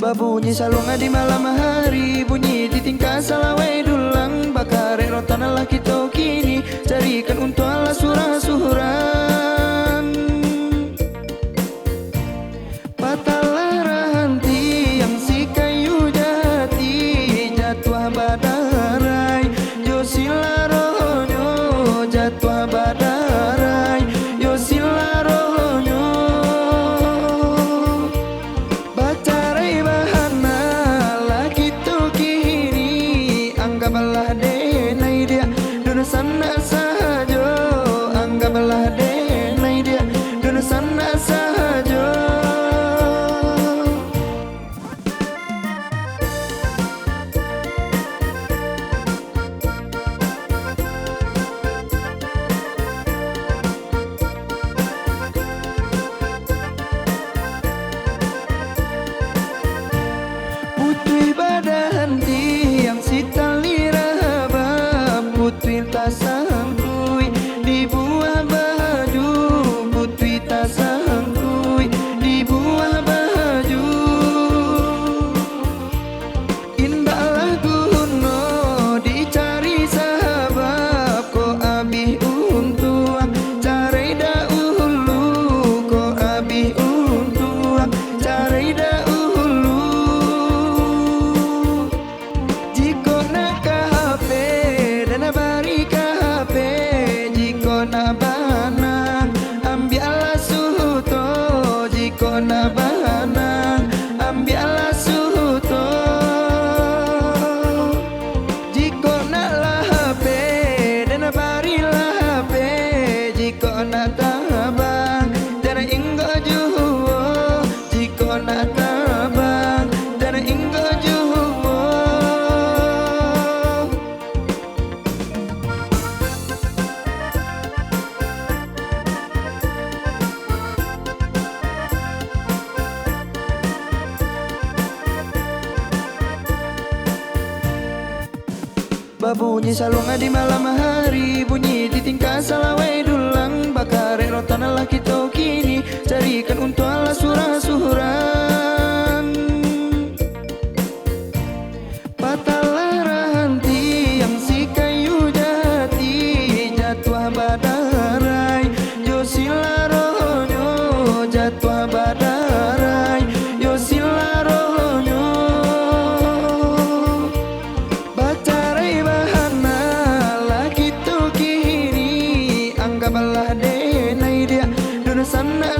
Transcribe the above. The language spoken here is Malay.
Babunyi salunga di malam hari, bunyi di tingkah salawai dulang. Bakare rotan ala kita kini, carikan untuk ala surah-suran. Patalah ranti yang si kayu jati, jatuh badarai, Yosila rohonyo, jatuh badarai, Yosila rohonyo. Bacarai bahana lagi tu kini, anggaplah denai dia dunu sana sahaja, anggaplah denai dia dunu sana sahaja. Putri badanti yang si tali rahabam, putri tak sangkui di buah baju, putri tak sangkui di buah baju. Indahlah gunno dicari sahabat, ko abih untuak cari dahulu, ko abih untuak cari dahulu. Jiko nak HP dan bari HP, jiko nak banang ambillah suto, jiko nak banang ambillah suto. Jiko nak lah HP dan bari lah HP, jiko nak tabang dan inggo juwo, jiko nak tabang dan inggo juwo. Babunyi salunga di malam hari, bunyi di tingkah salawai dulang. Bakare rotan ala kita kini, carikan untuk ala surah-suran. Patalah ranti yang si kayu jati, jatuh badarai, Yosila rohonyo, jatuh badarai, Yosila rohonyo. Bacarai bahana lagi tu kini, anggaplah denai dia dunu sana.